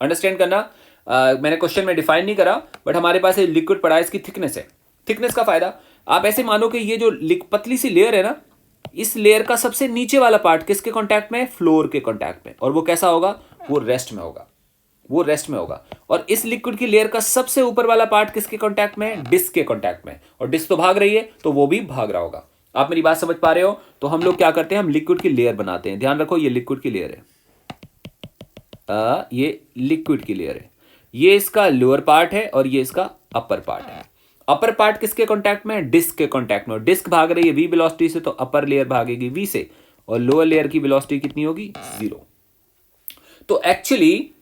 अंडरस्टैंड करना, मैंने क्वेश्चन में डिफाइन नहीं करा, बट हमारे पास ये लिक्विड पड़ा है, इसकी थिकनेस है. थिकनेस का फायदा, आप ऐसे मानो कि ये जो पतली सी लेयर है ना, इस लेयर का सबसे नीचे वाला पार्ट किसके कांटेक्ट में है, फ्लोर के कांटेक्ट में, और वो कैसा होगा, वो रेस्ट में होगा. और इस लिक्विड की लेयर का सबसे ऊपर वाला पार्ट किसके कांटेक्ट में है, डिस्क के कांटेक्ट में, और डिस्क तो भाग रही है तो वो भी भाग रहा होगा. आप मेरी बात समझ पा रहे हो. तो हम लोग क्या करते हैं, हम लिक्विड की लेयर बनाते हैं. ध्यान रखो, ये लिक्विड की लेयर है, ये लिक्विड की लेयर है, ये इसका लोअर पार्ट है और ये इसका अपर पार्ट है. अपर पार्ट किसके कांटेक्ट में है, डिस्क के कांटेक्ट में. डिस्क भाग रही है v वेलोसिटी से, तो अपर लेयर भागेगी v से, और लोअर लेयर की वेलोसिटी कितनी होगी, 0. तो एक्चुअली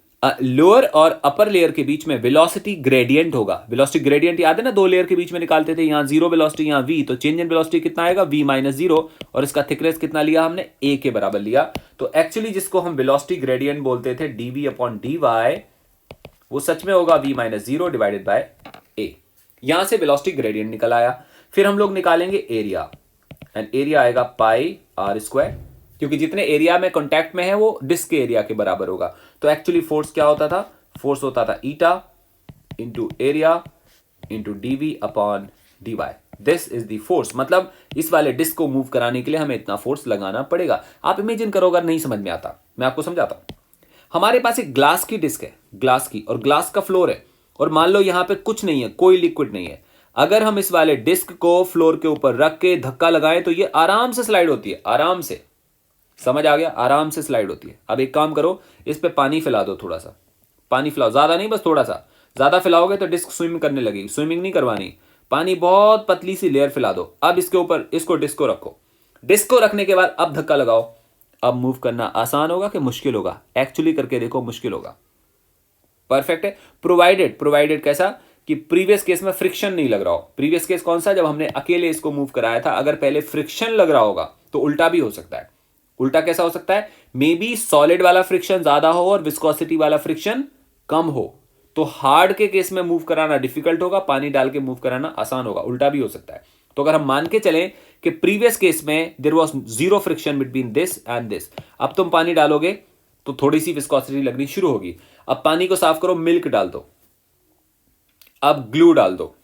लोअर और अपर लेयर के बीच में वेलोसिटी ग्रेडियंट होगा. वेलोसिटी ग्रेडियंट याद है ना, दो लेयर के बीच में निकालते थे, यहां 0 वेलोसिटी, यहां v, तो चेंज इन वेलोसिटी कितना आएगा, v माइनस 0, और इसका थिकनेस कितना लिया हमने, a के बराबर लिया. तो एक्चुअली जिसको हम वेलोसिटी ग्रेडियंट बोलते थे dv अपॉन dy, वो सच में होगा v minus 0 divided by a. यहां से वेलोसिटी ग्रेडियंट निकल आया. फिर हम लोग निकालेंगे एरिया, एंड एरिया आएगा पाई r स्क्वायर, क्योंकि जितने एरिया में कांटेक्ट में है वो डिस्क के एरिया के बराबर होगा. तो एक्चुअली फोर्स क्या होता था, फोर्स होता था eta into area into d v upon dy. This is the force. मतलब इस वाले डिस्क को मूव कराने के लिए हमें इतना फोर्स लगाना पड़ेगा. आप इमेजिन करो, अगर नहीं समझ में आता मैं आपको समझाता हूं. हमारे पास एक ग्लास की डिस्क है, ग्लास की, और ग्लास का फ्लोर है, और मान लो यहां पे कुछ नहीं है, कोई लिक्विड नहीं है. अगर हम इस वाले डिस्क को फ्लोर के ऊपर रख के धक्का लगाएं तो ये आराम से स्लाइड होती है, आराम से. समझ आ गया, आराम से स्लाइड होती है. अब एक काम करो, इस पे पानी फैला दो, थोड़ा सा पानी फैलाओ, ज्यादा नहीं, बस थोड़ा सा. ज्यादा फैलाओगे तो डिस्क स्विम करने लगेगी. स्विमिंग नहीं करवानी, पानी बहुत पतली सी लेयर फैला दो. अब इसके ऊपर इसको डिस्क को रखो. डिस्क को रखने के बाद अब धक्का लगाओ. अब मूव करना आसान होगा कि मुश्किल होगा, एक्चुअली करके देखो, मुश्किल होगा. परफेक्ट है. प्रोवाइडेड कैसा, कि प्रीवियस केस में फ्रिक्शन नहीं लग रहा हो. प्रीवियस केस कौन सा, जब हमने अकेले इसको मूव कराया था. अगर पहले फ्रिक्शन लग रहा होगा तो उल्टा भी हो सकता है. उल्टा कैसा हो सकता है, मे बी सॉलिड वाला फ्रिक्शन ज्यादा हो और विस्कोसिटी वाला फ्रिक्शन कम हो, तो हार्ड के केस में मूव कराना डिफिकल्ट होगा, पानी डाल के मूव कराना आसान होगा. उल्टा भी हो सकता है. तो अगर हम मान के चलें कि प्रीवियस केस में there was zero friction between this and this, अब तुम पानी डालोगे तो थोड़ी सी विस्कोसिटी लगनी शुरू होगी. अब पानी को साफ करो, मिल्क डाल दो, अब ग्लू डाल दो,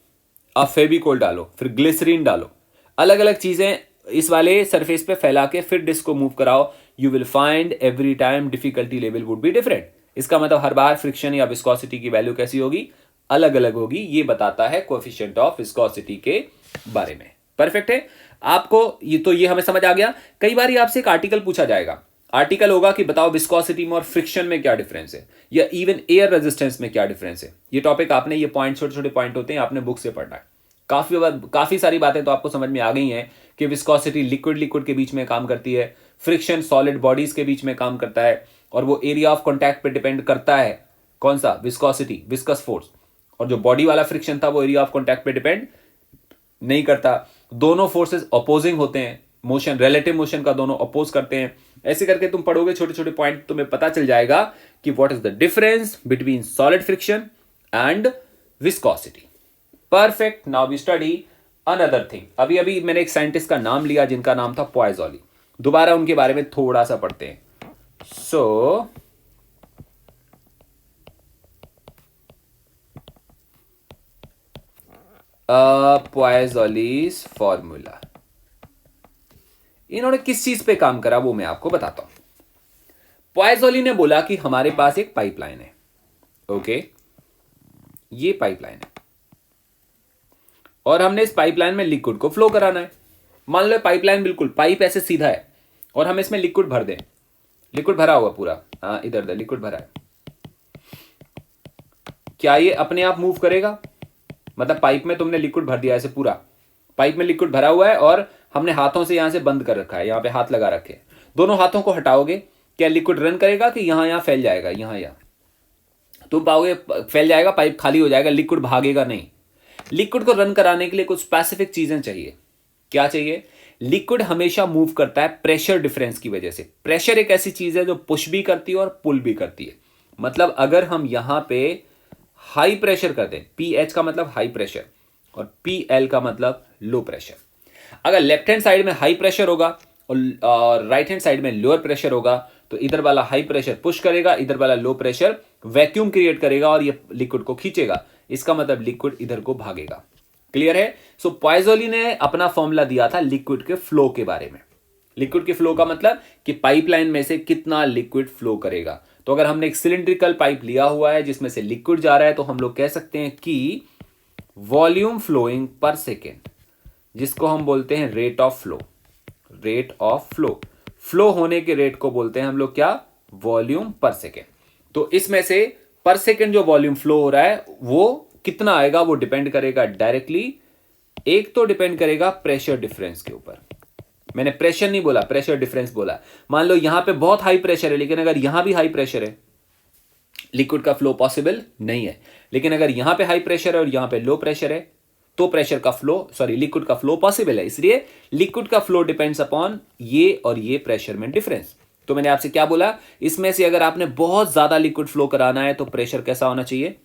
अब फेविकोल डालो, फिर ग्लिसरीन डालो, अलग अलग चीजें इस वाले सरफेस पे फैला के फिर डिस्क को मूव कराओ. You will find every time difficulty level would be different. इसका मतलब हर बार फ्रिक्शन या विस्कोसिटी की वैल्यू कैसी होगी, अलग अलग होगी. ये बताता है कोएफिशिएंट ऑफ विस्कोसिटी के बारे में. परफेक्ट है. आपको ये हमें समझ आ गया. कई बार आपसे एक आर्टिकल पूछा जाएगा. आर्टिकल होगा कि बताओ विस्कोसिटी में और फ्रिक्शन में क्या डिफरेंस है, या इवन एयर रेजिस्टेंस में क्या डिफरेंस है. ये टॉपिक आपने, ये पॉइंट, छोटे छोटे पॉइंट होते हैं, आपने बुक से पढ़ना है. काफी सारी बातें तो आपको समझ में आ गई हैं कि विस्कोसिटी लिक्विड के बीच में काम करती है, फ्रिक्शन सॉलिड बॉडीज के बीच में काम करता है, और वो एरिया ऑफ कॉन्टैक्ट पे डिपेंड करता है. कौन सा, विस्कोसिटी, विस्कस फोर्स. और जो बॉडी वाला फ्रिक्शन था वो एरिया ऑफ कॉन्टैक्ट पे डिपेंड नहीं करता. दोनों फोर्सेस अपोजिंग होते हैं. मोशन, रिलेटिव मोशन का दोनों अपोज करते हैं। ऐसे करके तुम पढ़ोगे छोटे छोटे पॉइंट, तुम्हें पता चल जाएगा कि what is the difference between solid friction and viscosity. Perfect, now we study another thing. अभी अभी मैंने एक साइंटिस्ट का नाम लिया जिनका नाम था पॉइज़ोली। दोबारा उनके बारे में थोड़ा सा पढ़ते हैं। सो पॉइज़ोलीज फॉर्मूला, इन्होंने किस चीज पे काम करा वो मैं आपको बताता हूं। पॉइज़ोली ने बोला कि हमारे पास एक पाइपलाइन है, ओके, ये पाइपलाइन है और हमने इस पाइपलाइन में लिक्विड को फ्लो कराना है। मान लो पाइपलाइन बिल्कुल पाइप ऐसे सीधा है और हम इसमें लिक्विड भर दें, लिक्विड भरा हुआ पूरा, इधर लिक्विड भरा है, क्या ये अपने आप मूव करेगा? मतलब पाइप में तुमने लिक्विड भर दिया ऐसे, पूरा पाइप में लिक्विड भरा हुआ है और हमने हाथों से यहां से बंद कर रखा है, यहां पे हाथ लगा रखे, दोनों हाथों को हटाओगे, क्या लिक्विड रन करेगा कि यहां फैल जाएगा? यहां तुम पाओगे फैल जाएगा, पाइप खाली हो जाएगा, लिक्विड भागेगा नहीं। लिक्विड को रन कराने के लिए कुछ स्पेसिफिक चीजें चाहिए। क्या चाहिए? लिक्विड हमेशा मूव करता है प्रेशर डिफरेंस की वजह से। प्रेशर एक ऐसी चीज है जो पुश भी करती है और पुल भी करती है। मतलब अगर हम यहां पे हाई प्रेशर कर दें, पीएच का मतलब हाई प्रेशर और पीएल का मतलब लो प्रेशर, अगर लेफ्ट हैंड साइड में हाई प्रेशर होगा और राइट हैंड साइड में लोअर प्रेशर होगा तो इधर वाला हाई प्रेशर पुश करेगा, इधर वाला लो प्रेशर वैक्यूम क्रिएट करेगा और ये लिक्विड को खींचेगा। इसका मतलब लिक्विड इधर को भागेगा। क्लियर है? सो पॉइज़ोली ने अपना फॉर्मूला दिया था लिक्विड के फ्लो के बारे में। लिक्विड के फ्लो का मतलब कि पाइपलाइन में से कितना लिक्विड फ्लो करेगा। तो अगर हमने एक सिलिंड्रिकल पाइप लिया हुआ है जिसमें से लिक्विड जा रहा है तो हम लोग कह सकते हैं कि वॉल्यूम फ्लोइंग पर सेकेंड, जिसको हम बोलते हैं rate of flow, rate of flow, flow होने के रेट को बोलते हैं हम लोग क्या? Volume per second. तो इसमें से पर सेकेंड जो वॉल्यूम फ्लो हो रहा है वो कितना आएगा, वो डिपेंड करेगा डायरेक्टली, एक तो डिपेंड करेगा प्रेशर डिफरेंस के ऊपर। मैंने प्रेशर नहीं बोला, प्रेशर डिफरेंस बोला। मान लो यहां पे बहुत हाई प्रेशर है लेकिन अगर यहां भी हाई प्रेशर है, लिक्विड का फ्लो पॉसिबल नहीं है। लेकिन अगर यहां पे हाई प्रेशर है और यहां पे लो प्रेशर है तो प्रेशर का फ्लो, सॉरी, लिक्विड का फ्लो पॉसिबल है। इसलिए लिक्विड का फ्लो डिपेंड्स अपॉन ये और ये प्रेशर में डिफरेंस। तो मैंने आपसे क्या बोला, इसमें से अगर आपने बहुत ज्यादा लिक्विड फ्लो कराना है तो प्रेशर कैसा होना चाहिए?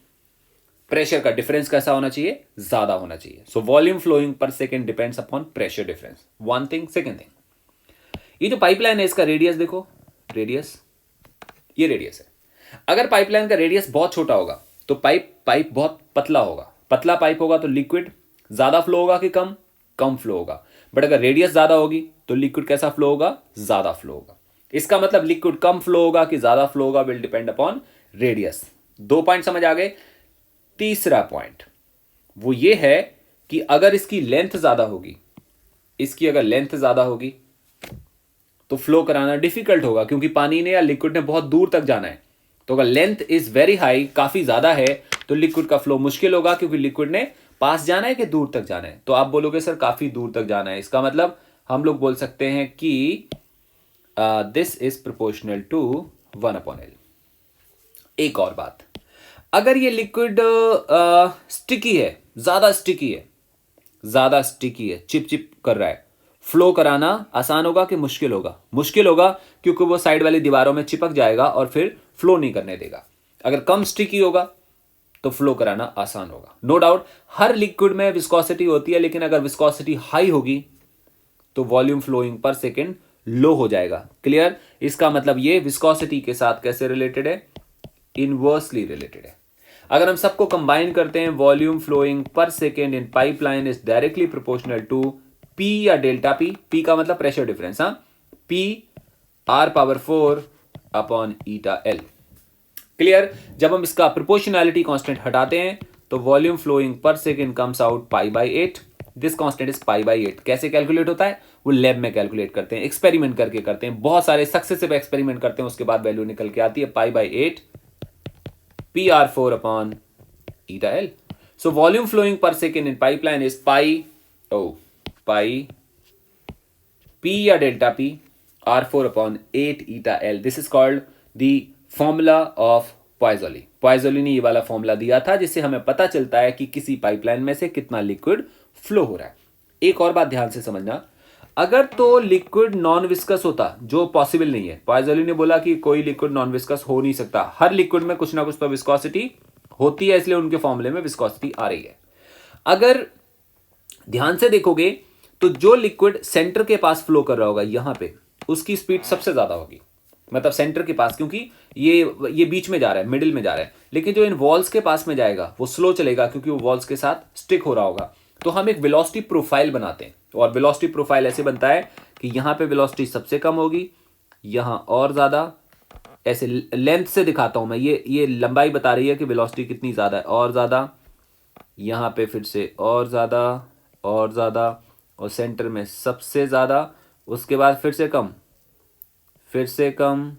प्रेशर का डिफरेंस कैसा होना चाहिए? ज्यादा होना चाहिए। So volume flowing per second depends upon pressure difference, one thing. Second thing, ये जो पाइपलाइन है इसका रेडियस देखो, रेडियस, ये रेडियस है। अगर पाइपलाइन का रेडियस बहुत छोटा होगा तो पाइप बहुत पतला होगा। पतला पाइप होगा तो लिक्विड ज्यादा फ्लो होगा कि कम? कम फ्लो होगा। बट अगर रेडियस ज्यादा होगी तो लिक्विड कैसा फ्लो होगा? ज्यादा फ्लो होगा। इसका मतलब लिक्विड कम फ्लो होगा कि ज्यादा फ्लो होगा विल डिपेंड अपॉन रेडियस। दो पॉइंट समझ आ गए। तीसरा पॉइंट वो ये है कि अगर इसकी लेंथ ज्यादा होगी, इसकी अगर लेंथ ज्यादा होगी तो फ्लो कराना डिफिकल्ट होगा क्योंकि पानी ने या लिक्विड ने बहुत दूर तक जाना है। तो अगर लेंथ इज वेरी हाई, काफी ज्यादा है, तो लिक्विड का फ्लो मुश्किल होगा क्योंकि लिक्विड ने पास जाना है कि दूर तक जाना है। तो आप बोलोगे सर काफी दूर तक जाना है, इसका मतलब हम लोग बोल सकते हैं कि this is proportional to 1/L। एक और बात, अगर ये लिक्विड स्टिकी है, ज्यादा स्टिकी है, ज्यादा स्टिकी है, चिप चिप कर रहा है, फ्लो कराना आसान होगा कि मुश्किल होगा? मुश्किल होगा क्योंकि वो साइड वाली दीवारों में चिपक जाएगा और फिर फ्लो नहीं करने देगा। अगर कम स्टिकी होगा तो फ्लो कराना आसान होगा। नो डाउट हर लिक्विड में विस्कोसिटी होती है, लेकिन अगर विस्कोसिटी हाई होगी तो वॉल्यूम फ्लोइंग पर सेकेंड लो हो जाएगा। क्लियर? इसका मतलब ये विस्कोसिटी के साथ कैसे रिलेटेड है? इनवर्सली रिलेटेड है। अगर हम सबको कंबाइन करते हैं, volume flowing per second in pipeline is directly proportional to P या डेल्टा पी, पी का मतलब pressure difference, P R⁴ upon eta L. Clear? जब हम इसका प्रोपोर्शनैलिटी कांस्टेंट हटाते हैं तो volume flowing per second comes out π/8। This constant is π/8। कैसे कैलकुलेट होता है? वो लैब में कैलकुलेट करते हैं, एक्सपेरिमेंट करके करते हैं, बहुत सारे सक्सेसिव एक्सपेरिमेंट करते हैं, उसके बाद वैल्यू निकल के आती है π/8 PR⁴ upon eta L. So volume flowing per second in pipeline is pi P या delta P R⁴ upon 8 eta L. This is called the formula of Poiseuille. Poiseuille ने ये वाला फॉर्मूला दिया था जिससे हमें पता चलता है कि किसी पाइपलाइन में से कितना लिक्विड फ्लो हो रहा है। एक और बात ध्यान से समझना, अगर तो लिक्विड नॉन विस्कस होता, जो पॉसिबल नहीं है, पाइजोली ने बोला कि कोई लिक्विड नॉन विस्कस हो नहीं सकता, हर लिक्विड में कुछ ना कुछ तो विस्कोसिटी होती है, इसलिए उनके फॉर्मूले में विस्कोसिटी आ रही है। अगर ध्यान से देखोगे तो जो लिक्विड सेंटर के पास फ्लो कर रहा होगा यहां पे, उसकी स्पीड सबसे ज्यादा होगी, मतलब सेंटर के पास, क्योंकि ये बीच में जा रहा है, मिडिल में जा रहा है। लेकिन जो इन वॉल्स के पास में जाएगा वो स्लो चलेगा, क्योंकि वो वॉल्स के साथ स्टिक हो रहा होगा। तो हम एक वेलोसिटी प्रोफाइल बनाते हैं, और वेलोसिटी प्रोफाइल ऐसे बनता है कि यहां पे वेलोसिटी सबसे कम होगी, यहां और ज्यादा, ऐसे लेंथ से दिखाता हूं मैं, ये लंबाई बता रही है कि वेलोसिटी कितनी ज्यादा है, और ज्यादा, यहां पे फिर से और ज्यादा और ज्यादा, और सेंटर में सबसे ज्यादा, उसके बाद फिर से कम, फिर से कम,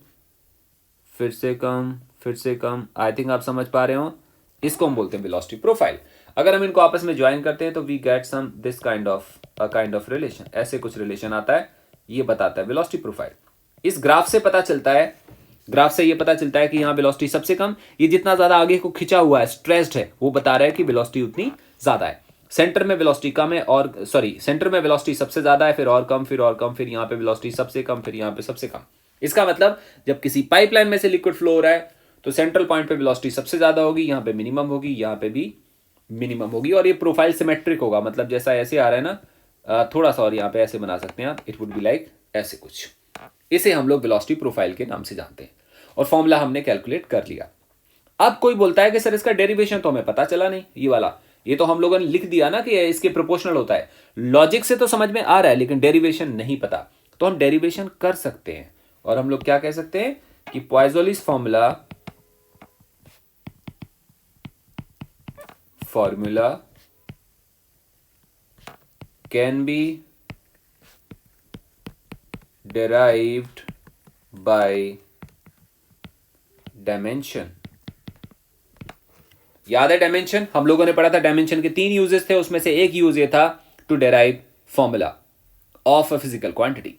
फिर से कम, फिर से कम। आई थिंक आप समझ पा रहे हो, इसको हम बोलते हैं वेलोसिटी प्रोफाइल। अगर हम इनको आपस में ज्वाइन करते हैं तो we get some this kind of relation, ऐसे कुछ रिलेशन आता है, ये बताता है वेलोसिटी प्रोफाइल। इस ग्राफ से पता चलता है, ग्राफ से ये पता चलता है कि यहाँ वेलोसिटी सबसे कम, ये जितना ज्यादा आगे को खिंचा हुआ है, स्ट्रेस्ड है, वो बता रहा है कि वेलोसिटी उतनी ज्यादा है। सेंटर में वेलोसिटी कम है, और सॉरी, सेंटर में वेलोसिटी सबसे ज्यादा है, फिर और कम, फिर और कम, फिर यहाँ पे वेलोसिटी सबसे कम, फिर यहाँ पे सबसे कम। इसका मतलब जब किसी पाइपलाइन में से लिक्विड फ्लो हो रहा है तो सेंट्रल पॉइंट पे वेलोसिटी सबसे ज्यादा होगी, यहाँ पे मिनिमम होगी, यहाँ पे भी मिनिमम होगी, और ये प्रोफाइल सिमेट्रिक होगा, मतलब जैसा ऐसे आ रहा है ना, थोड़ा सा और यहाँ पे ऐसे बना सकते हैं आप, इट वुड बी लाइक ऐसे कुछ। इसे हम लोग वेलोसिटी प्रोफाइल के नाम से जानते हैं, और फॉर्मूला हमने कैलकुलेट कर लिया। अब कोई बोलता है कि सर इसका डेरिवेशन तो हमें पता चला नहीं, ये वाला, ये तो हम लोगों ने लिख दिया ना कि इसके प्रोपोर्शनल होता है, लॉजिक से तो समझ में आ रहा है, लेकिन डेरिवेशन नहीं पता। तो हम डेरिवेशन कर सकते हैं, और हम लोग क्या कह सकते हैं कि Poiseuille's formula can be derived by dimension. याद है डायमेंशन, हम लोगों ने पढ़ा था डायमेंशन के 3 यूजेस थे, उसमें से एक यूज ये था to derive formula of a physical quantity.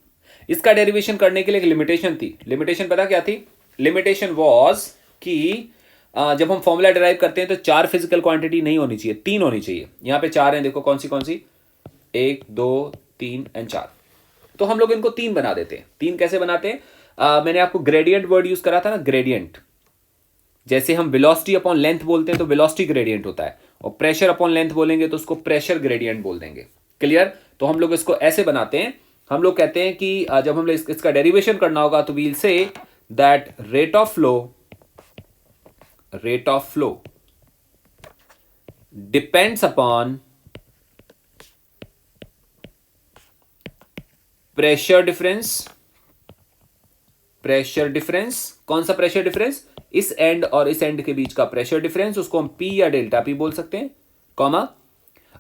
इसका डेरिवेशन करने के लिए एक लिमिटेशन थी। लिमिटेशन पता क्या थी? लिमिटेशन वाज कि जब हम फॉर्मूला डेराइव करते हैं तो 4 फिजिकल क्वांटिटी नहीं होनी चाहिए, 3 होनी चाहिए। यहां पे 4 हैं, देखो कौन सी 1 2 3 एंड 4। तो हम लोग इनको 3 बना देते हैं। 3 कैसे बनाते हैं? मैंने आपको ग्रेडियंट वर्ड यूज करा था ना, ग्रेडियंट। जैसे हम वेलोसिटी अपॉन लेंथ बोलते हैं तो वेलोसिटी ग्रेडियंट होता है, और प्रेशर अपॉन लेंथ बोलेंगे तो उसको प्रेशर ग्रेडियंट बोल देंगे। क्लियर? तो हम लोग इसको ऐसे बनाते हैं, हम लोग कहते हैं कि जब हम इसका डेरिवेशन करना होगा तो we'll say that rate of flow depends upon pressure difference. कौन सा प्रेशर डिफरेंस? इस एंड और इस एंड के बीच का प्रेशर डिफरेंस, उसको हम P या डेल्टा P बोल सकते हैं, कॉमा।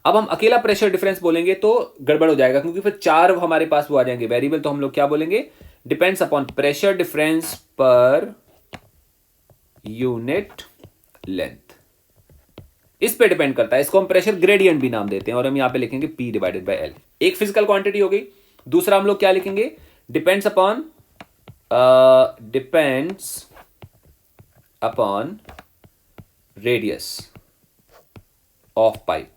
अब हम अकेला प्रेशर डिफरेंस बोलेंगे तो गड़बड़ हो जाएगा, क्योंकि फिर 4 हमारे पास वो आ जाएंगे वेरिएबल। तो हम लोग क्या बोलेंगे? Depends upon pressure difference per unit length. इस पे डिपेंड करता है, इसको हम प्रेशर ग्रेडियंट भी नाम देते हैं, और हम यहां पे लिखेंगे P डिवाइडेड बाय L। एक फिजिकल क्वांटिटी हो गई। दूसरा हम लोग क्या लिखेंगे? Depends upon radius of pipe.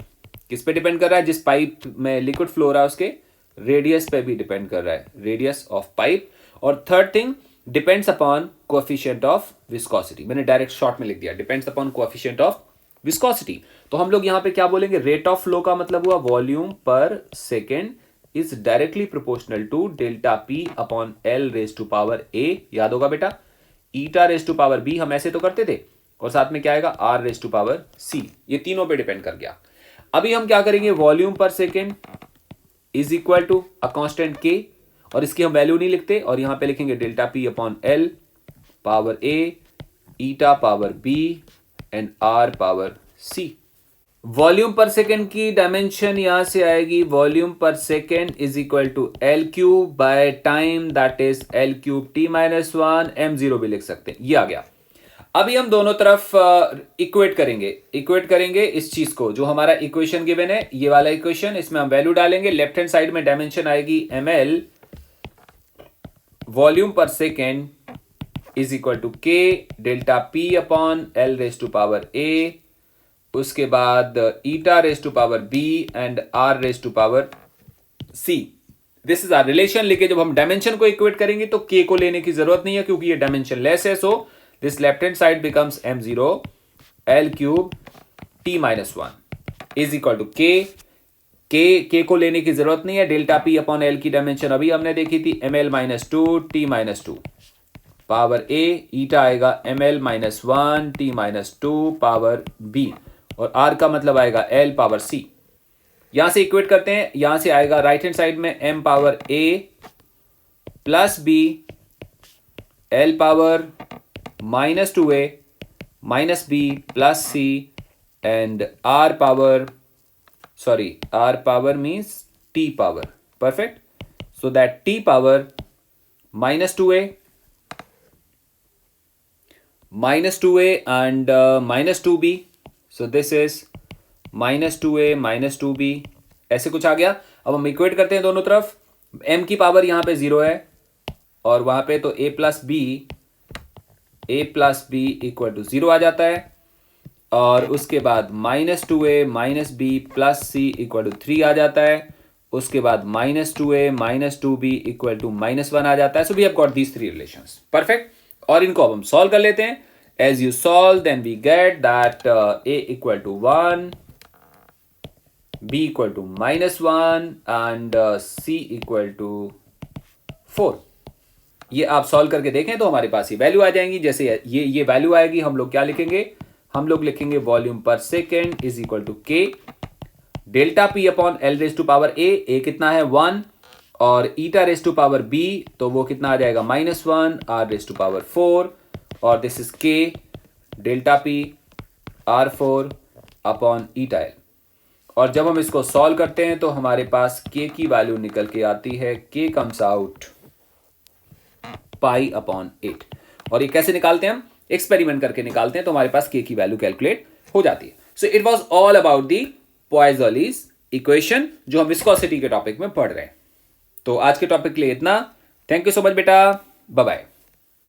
किस पे डिपेंड कर रहा है? जिस पाइप में लिक्विड फ्लो हो रहा है उसके रेडियस पे भी डिपेंड कर रहा है, रेडियस ऑफ पाइप। और third thing, depends upon coefficient of viscosity. मैंने डायरेक्ट शॉर्ट में लिख दिया, depends upon coefficient of viscosity. तो हम लोग यहां पे क्या बोलेंगे? रेट ऑफ फ्लो का मतलब हुआ volume per second is directly proportional to delta P upon L raise to power A। याद होगा बेटा, eta raise to power B हम ऐसे तो करते थे, और साथ में क्या आएगा? R raise to power C। ये तीनों पे डिपेंड कर गया। अभी हम क्या करेंगे? Volume per second is equal to a constant K, और इसकी हम वैल्यू नहीं लिखते, और यहां पे लिखेंगे delta P upon L power A, eta power B and R power C। Volume per second की डायमेंशन यहां से आएगी, volume per second is equal to L cube by time, that is L cube T-1 m0 भी लिख सकते हैं। ये आ गया। अभी हम दोनों तरफ इक्वेट करेंगे इस चीज को, जो हमारा इक्वेशन गिवन है, ये वाला इक्वेशन, इसमें हम वैल्यू डालेंगे। लेफ्ट हैंड साइड में डायमेंशन आएगी ml, volume per second is equal to K delta P upon L raise to power A, उसके बाद eta raise to power B and R raise to power C। This is our relation. लेकिन जब हम डायमेंशन को इक्वेट करेंगे तो k को लेने की जरूरत नहीं है क्योंकि ये डायमेंशन लेस है। So this left hand side becomes m0 l cube t minus one is equal to k को लेने की जरूरत नहीं है। डेल्टा p अपॉन l की डायमेंशन अभी हमने देखी थी ml minus two t minus two power a, eta आएगा ml minus one t minus two power b, और r का मतलब आएगा l पावर c। यहां से इक्वेट करते हैं, यहां से आएगा राइट हैंड साइड में m power a plus b l power minus two a minus b plus c and r power means t power. Perfect. So that t power minus two a and minus 2b. So this is minus 2a minus 2b, ऐसे कुछ आ गया। अब हम इक्वेट करते हैं दोनों तरफ। m की पावर यहाँ पे 0 है और वहाँ पे तो a plus b equal to 0 आ जाता है, और उसके बाद minus 2a minus b plus c equal to 3 आ जाता है। उसके बाद minus 2a minus 2b equal to minus 1 आ जाता है। So we have got these three relations. Perfect. और इनको अब हम सॉल्व कर लेते हैं। As you solve then we get that a equal to 1, b equal to minus 1 and c equal to 4। ये आप सॉल्व करके देखें तो हमारे पास ये वैल्यू आ जाएंगी। जैसे ये वैल्यू आएगी, हम लोग क्या लिखेंगे? हम लोग लिखेंगे volume per second is equal to k delta p upon l raise to power a कितना है 1, और eta raise to power b तो वो कितना आ जाएगा minus 1 r raise to power 4, और this is k delta p r4 upon eta l। और जब हम इसको सॉल्व करते हैं तो हमारे पास k की वैल्यू निकल के आती है, k comes out pi upon 8। और ये कैसे निकालते हैं? हम एक्सपेरिमेंट करके निकालते हैं तो हमारे पास k की वैल्यू कैलकुलेट हो जाती है। So it was all about the Poiseuille's equation जो हम विस्कोसिटी के टॉपिक में पढ़ रहे हैं। तो आज के टॉपिक के लिए इतना। थैंक यू सो मच बेटा, बाय बाय।